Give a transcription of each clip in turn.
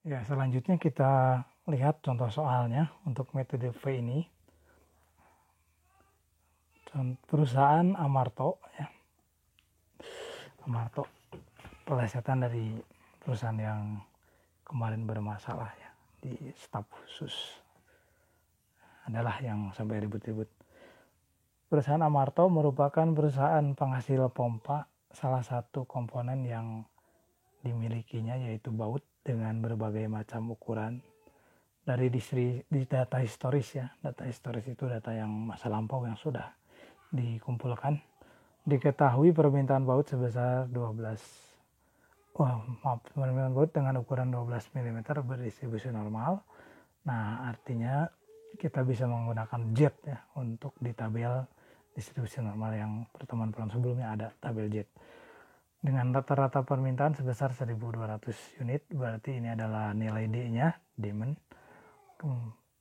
Ya, selanjutnya kita lihat contoh soalnya untuk metode V ini. Perusahaan Amarto, ya. Amarto, pelesetan dari perusahaan yang kemarin bermasalah ya di staf khusus, adalah yang sampai ribut-ribut. Perusahaan Amarto merupakan perusahaan penghasil pompa. Salah satu komponen yang dimilikinya yaitu baut dengan berbagai macam ukuran. Dari di data historis ya, data historis itu data yang masa lampau yang sudah dikumpulkan. Diketahui permintaan baut sebesar 12 permintaan baut dengan ukuran 12 mm berdistribusi normal. Nah, artinya kita bisa menggunakan jet ya untuk di tabel distribusi normal yang pertemuan sebelumnya ada tabel jet. Dengan rata-rata permintaan sebesar 1.200 unit, berarti ini adalah nilai D-nya, demand.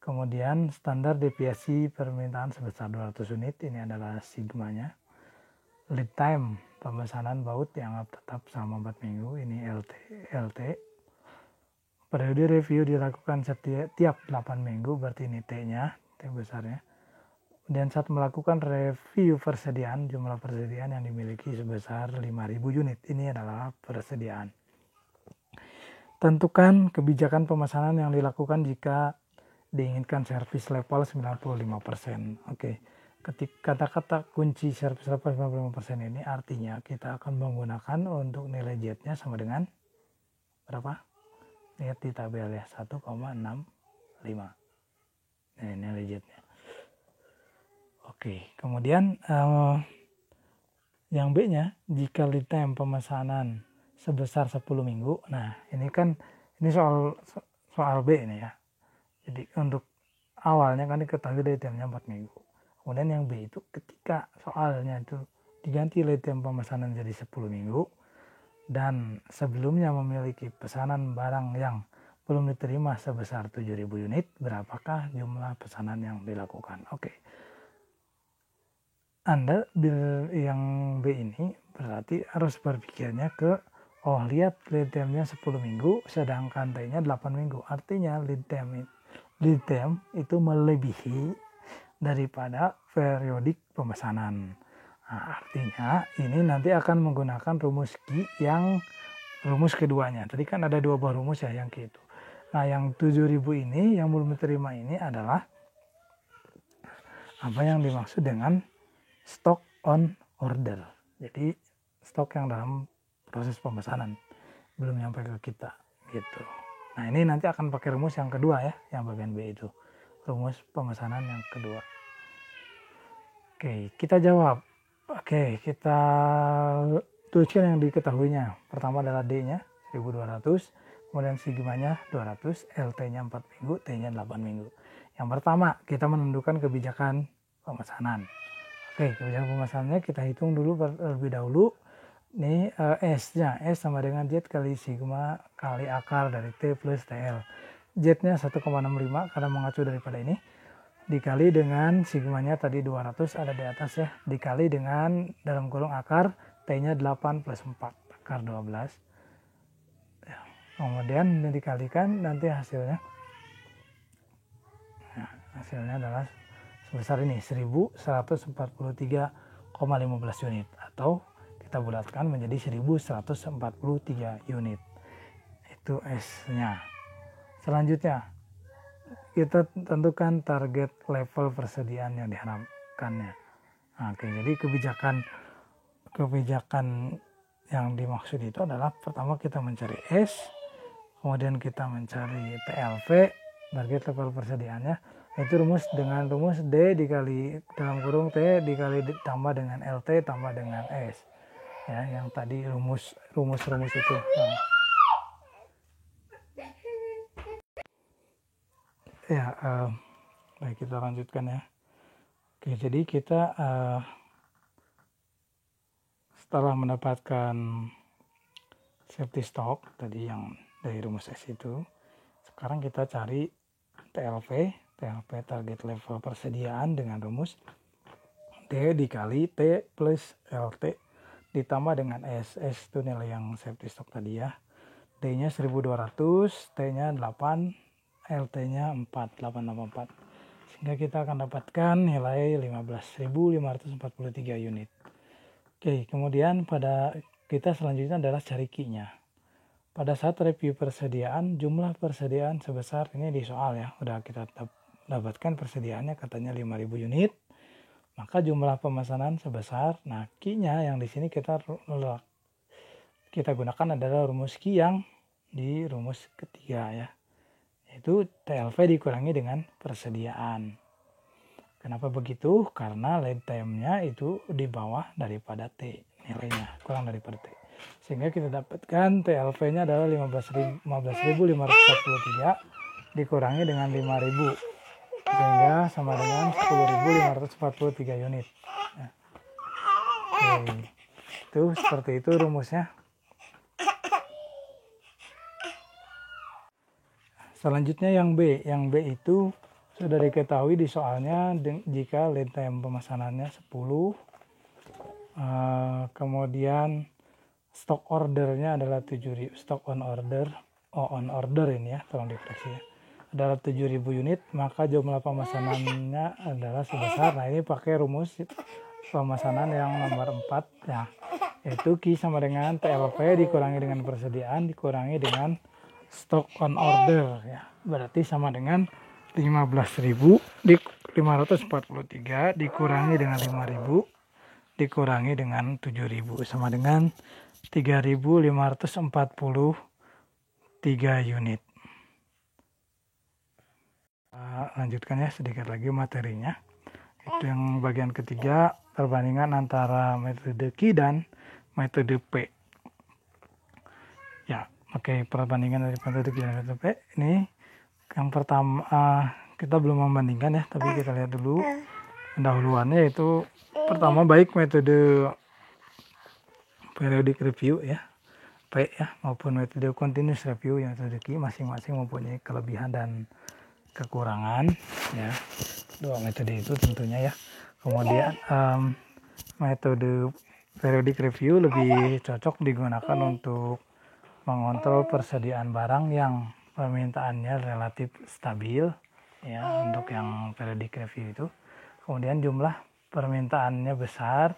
Kemudian standar deviasi permintaan sebesar 200 unit, ini adalah sigmanya. Lead time pemesanan baut yang tetap selama 4 minggu, ini LT. Periode review dilakukan setiap 8 minggu, berarti ini T-nya, T besarnya. Dan saat melakukan review persediaan, jumlah persediaan yang dimiliki sebesar 5.000 unit. Ini adalah persediaan. Tentukan kebijakan pemesanan yang dilakukan jika diinginkan service level 95%. Oke. Kata-kata kunci service level 95% ini artinya kita akan menggunakan untuk nilai jet-nya sama dengan berapa? Lihat di tabel ya, 1,65. Nah, nilai jet-nya. Oke, kemudian yang B-nya, jika lead time pemesanan sebesar 10 minggu. Nah, ini soal B ini ya. Jadi untuk awalnya kan diketahui lead time-nya 4 minggu. Kemudian yang B itu ketika soalnya itu diganti lead time pemesanan jadi 10 minggu dan sebelumnya memiliki pesanan barang yang belum diterima sebesar 7.000 unit, berapakah jumlah pesanan yang dilakukan? Oke. Anda yang B ini berarti harus berpikirnya lihat lead time-nya 10 minggu sedangkan T-nya 8 minggu. Artinya lead time itu melebihi daripada periodik pemesanan. Nah, artinya ini nanti akan menggunakan rumus Q yang rumus keduanya. Tadi kan ada 2 buah rumus ya yang Q itu. Nah, yang 7.000 ini yang belum diterima ini adalah apa yang dimaksud dengan stock on order. Jadi stok yang dalam proses pemesanan belum nyampe ke kita gitu. Nah, ini nanti akan pakai rumus yang kedua ya, yang bagian B itu. Rumus pemesanan yang kedua. Oke, kita jawab. Oke, kita tuliskan yang diketahuinya. Pertama adalah D-nya 1.200, kemudian sigmanya 200, LT-nya 4 minggu, T-nya 8 minggu. Yang pertama, kita menentukan kebijakan pemesanan. Oke, kebijakan pemesanannya kita hitung dulu terlebih dahulu. Ini S-nya, S sama dengan Z kali sigma kali akar dari T plus TL. Z-nya 1,65 karena mengacu daripada ini. Dikali dengan sigmanya tadi 200 ada di atas ya. Dikali dengan dalam kurung akar, T-nya 8 plus 4, akar 12. Ya, kemudian dikalikan nanti hasilnya. Nah, hasilnya adalah sebesar ini 1143,15 unit atau kita bulatkan menjadi 1143 unit. Itu S-nya. Selanjutnya kita tentukan target level persediaan yang diharapkannya. Oke, jadi kebijakan yang dimaksud itu adalah pertama kita mencari S, kemudian kita mencari TLV, target level persediaannya. Itu rumus D dikali dalam kurung T dikali tambah dengan LT tambah dengan S. Ya, yang tadi rumus itu. Nah. Ya, baik kita lanjutkan ya. Oke, jadi kita setelah mendapatkan safety stock tadi yang dari rumus S itu, sekarang kita cari TLV target level persediaan dengan rumus D dikali T plus LT ditambah dengan S itu nilai yang safety stock tadi ya. D-nya 1200, T-nya 8, LT-nya 4884. Sehingga kita akan dapatkan nilai 15.543 unit. Oke, kemudian pada kita selanjutnya adalah cari Q-nya. Pada saat review persediaan, jumlah persediaan sebesar, ini di soal ya, udah kita dapatkan persediaannya katanya 5.000 unit. Maka jumlah pemesanan sebesar, nah Q-nya yang di sini kita gunakan adalah rumus Q yang di rumus ketiga ya, yaitu TLV dikurangi dengan persediaan. Kenapa begitu? Karena lead time-nya itu di bawah daripada T nilainya, kurang daripada T. Sehingga kita dapatkan TLV-nya adalah 15.543 dikurangi dengan 5.000. Sehingga sama dengan 10.543 unit. Nah, oke. Itu seperti itu rumusnya. Selanjutnya yang B. Yang B itu sudah diketahui di soalnya jika lead time pemesanannya 10. Kemudian stock ordernya adalah 7.000. Stock on order ini ya, tolong dikoreksi ya, adalah 7.000 unit, maka jumlah pemesanannya adalah sebesar, nah ini pakai rumus pemesanan yang nomor 4 ya, yaitu Q sama dengan TLV dikurangi dengan persediaan dikurangi dengan stock on order ya, berarti sama dengan 15.543 dikurangi dengan 5.000 dikurangi dengan 7.000 sama dengan 3.543 unit. Lanjutkan ya sedikit lagi materinya. Itu yang bagian ketiga, perbandingan antara metode Q dan metode P. Ya, oke, perbandingan dari metode Q dan metode P. Ini yang pertama, kita belum membandingkan ya, tapi kita lihat dulu pendahuluannya, yaitu pertama baik metode periodic review ya, P ya, maupun metode continuous review yang metode Q, masing-masing mempunyai kelebihan dan kekurangan ya, dua metode itu tentunya ya. Kemudian metode periodic review lebih cocok digunakan untuk mengontrol persediaan barang yang permintaannya relatif stabil ya, untuk yang periodic review itu. Kemudian jumlah permintaannya besar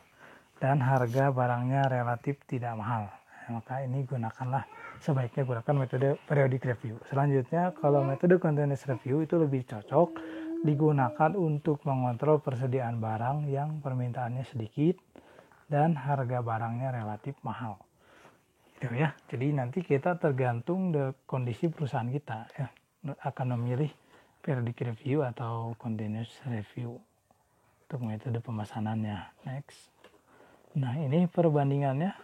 dan harga barangnya relatif tidak mahal. Maka ini sebaiknya gunakan metode periodic review. Selanjutnya kalau metode continuous review itu lebih cocok digunakan untuk mengontrol persediaan barang yang permintaannya sedikit dan harga barangnya relatif mahal. Gitu ya. Jadi nanti kita tergantung dari kondisi perusahaan kita ya, akan memilih periodic review atau continuous review untuk metode pemesanannya. Next. Nah, ini perbandingannya,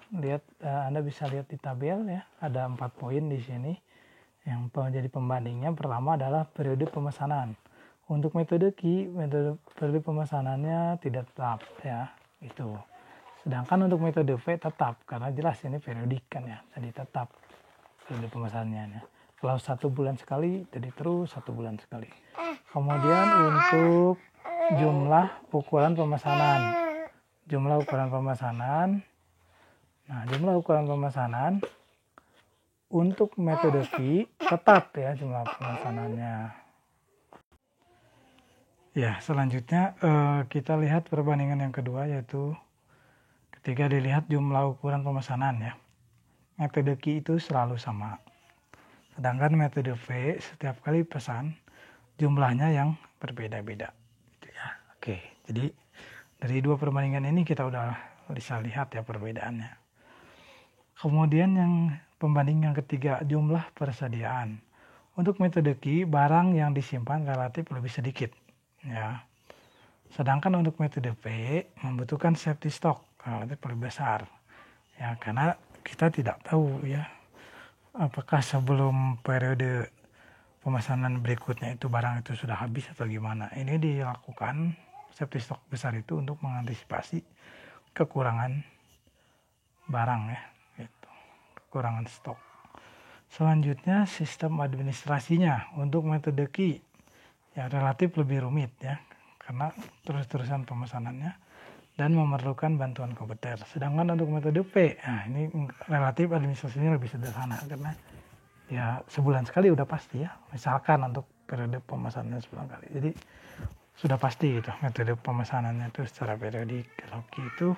Anda bisa lihat di tabel ya, ada 4 poin di sini. Yang menjadi pembandingnya pertama adalah periode pemesanan. Untuk metode Q, periode pemesanannya tidak tetap ya, itu. Sedangkan untuk metode V tetap, karena jelas ini periodik kan ya, jadi tetap periode pemesanannya. Kalau 1 bulan sekali, jadi terus 1 bulan sekali. Kemudian untuk jumlah ukuran pemesanan. Jumlah ukuran pemesanan. Nah, jumlah ukuran pemesanan untuk metode Q tetap ya jumlah pemesanannya. Ya, selanjutnya kita lihat perbandingan yang kedua, yaitu ketika dilihat jumlah ukuran pemesanan ya. Metode Q itu selalu sama. Sedangkan metode V setiap kali pesan jumlahnya yang berbeda-beda. Gitu ya. Oke, jadi dari dua perbandingan ini kita udah bisa lihat ya perbedaannya. Kemudian yang pembanding yang ketiga, jumlah persediaan. Untuk metode Q, barang yang disimpan relatif lebih sedikit ya. Sedangkan untuk metode P membutuhkan safety stock relatif lebih besar. Ya, karena kita tidak tahu ya apakah sebelum periode pemesanan berikutnya itu barang itu sudah habis atau gimana. Ini dilakukan safety stock besar itu untuk mengantisipasi kekurangan barang ya, gitu. Kekurangan stok. Selanjutnya sistem administrasinya untuk metode Q ya relatif lebih rumit ya, karena terus-terusan pemesanannya dan memerlukan bantuan komputer. Sedangkan untuk metode P, nah ini relatif administrasinya lebih sederhana karena ya sebulan sekali udah pasti ya, misalkan untuk periode pemesanan sebulan kali. Jadi sudah pasti gitu metode pemesanannya itu secara periodik. Hoki itu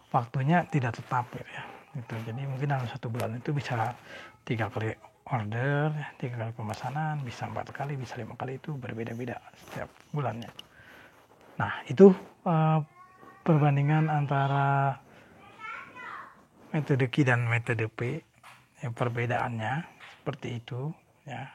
waktunya tidak tetap gitu ya gitu. Jadi mungkin dalam 1 bulan itu bisa 3 kali order, 3 kali pemesanan, bisa 4 kali, bisa 5 kali, itu berbeda-beda setiap bulannya. Nah itu perbandingan antara metode Q dan metode P, ya, perbedaannya seperti itu ya.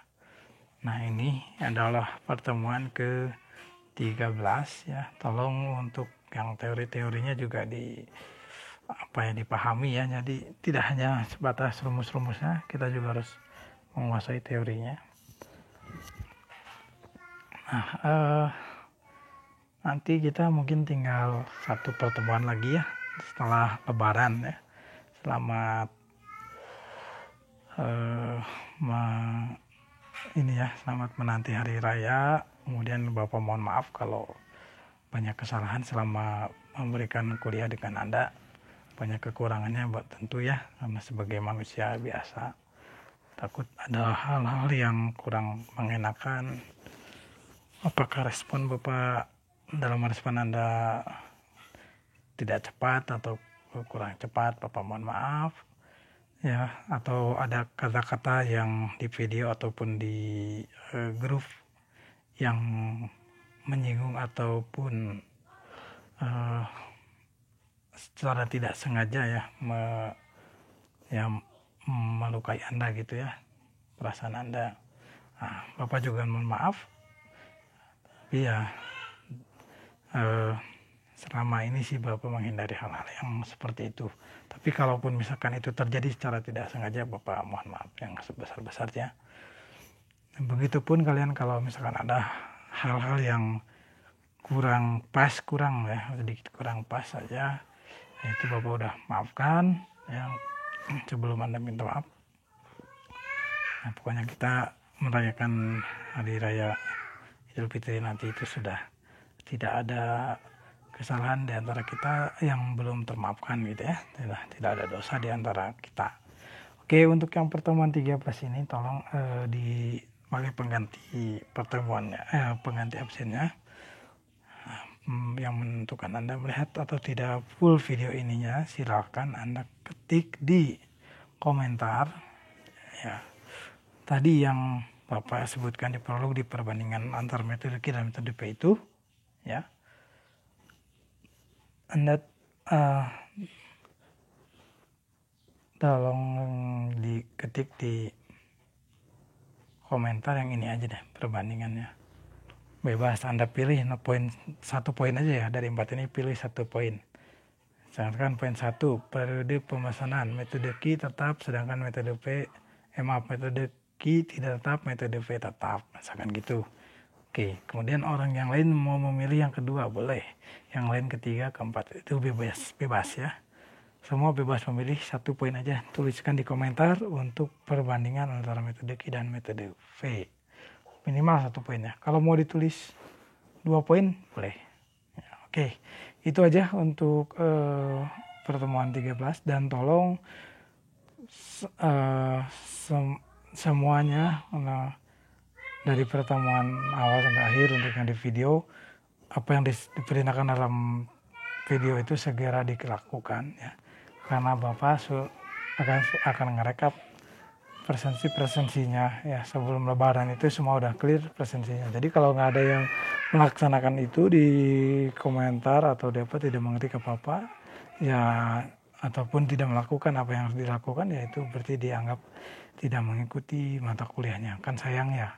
Nah ini adalah pertemuan ke-13 ya. Tolong untuk yang teori-teorinya juga dipahami ya. Jadi tidak hanya sebatas rumus-rumusnya, kita juga harus menguasai teorinya. Nah, nanti kita mungkin tinggal 1 pertemuan lagi ya setelah Lebaran ya. Selamat selamat menanti hari raya. Kemudian Bapak mohon maaf kalau banyak kesalahan selama memberikan kuliah dengan Anda. Banyak kekurangannya buat tentu ya, karena sebagai manusia biasa takut ada hal-hal yang kurang mengenakan. Apakah respon Bapak dalam respon Anda tidak cepat atau kurang cepat, Bapak mohon maaf ya. Atau ada kata-kata yang di video ataupun di grup yang menyinggung ataupun secara tidak sengaja ya melukai Anda gitu ya, perasaan Anda. Nah, Bapak juga mohon maaf. Tapi ya selama ini sih Bapak menghindari hal-hal yang seperti itu. Tapi kalaupun misalkan itu terjadi secara tidak sengaja, Bapak mohon maaf yang sebesar-besarnya. Begitupun kalian kalau misalkan ada hal-hal yang kurang sedikit kurang pas saja, itu Bapak udah maafkan yang sebelum Anda minta maaf. Nah, pokoknya kita merayakan hari raya Idul Fitri nanti itu sudah tidak ada kesalahan di antara kita yang belum termaafkan gitu ya. Tidak ada dosa di antara kita. Oke, untuk yang pertemuan 13 ini tolong sebagai pengganti pertemuannya, pengganti absennya, yang menentukan Anda melihat atau tidak full video ininya, silakan Anda ketik di komentar ya. Tadi yang Bapak sebutkan di prolog di perbandingan antar metode Q dan metode P itu ya. Anda tolong diketik di komentar yang ini aja deh perbandingannya. Bebas Anda pilih satu poin aja ya, dari 4 ini pilih 1 poin. Sedangkan poin 1, periode pemesanan metode Q tetap, sedangkan metode metode Q tidak tetap, metode P tetap, misalkan gitu. Oke, kemudian orang yang lain mau memilih yang kedua boleh, yang lain ketiga, keempat, itu bebas ya. Semua bebas memilih 1 poin aja. Tuliskan di komentar untuk perbandingan antara metode Q dan metode V. Minimal 1 poin ya. Kalau mau ditulis 2 poin boleh. Ya, oke, itu aja untuk pertemuan 13. Dan tolong semuanya dari pertemuan awal sampai akhir untuk yang di video, apa yang diperintahkan dalam video itu segera dilakukan ya. Karena Bapak akan ngerekap presensinya ya, sebelum Lebaran itu semua udah clear presensinya. Jadi kalau nggak ada yang melaksanakan itu di komentar atau dapat tidak mengerti apa-apa ya, ataupun tidak melakukan apa yang harus dilakukan, ya itu berarti dianggap tidak mengikuti mata kuliahnya. Kan sayang ya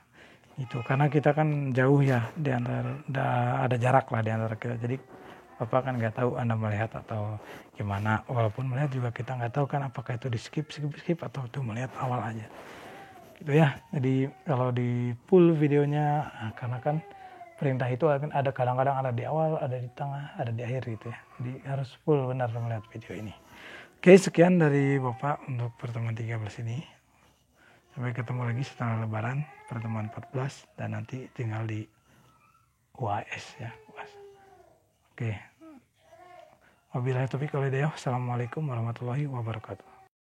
itu, karena kita kan jauh ya, di antara ada jarak lah di antara kita. Jadi Bapak kan nggak tahu Anda melihat atau gimana. Walaupun melihat juga kita nggak tahu kan apakah itu di skip atau itu melihat awal aja. Gitu ya. Jadi kalau di full videonya, karena kan perintah itu ada kadang-kadang ada di awal, ada di tengah, ada di akhir gitu ya. Jadi harus full benar melihat video ini. Oke, sekian dari Bapak untuk pertemuan 13 ini. Sampai ketemu lagi setelah Lebaran, pertemuan 14, dan nanti tinggal di UAS ya. Oke. Wabillahi taufiq wal hidayah. Assalamualaikum warahmatullahi wabarakatuh.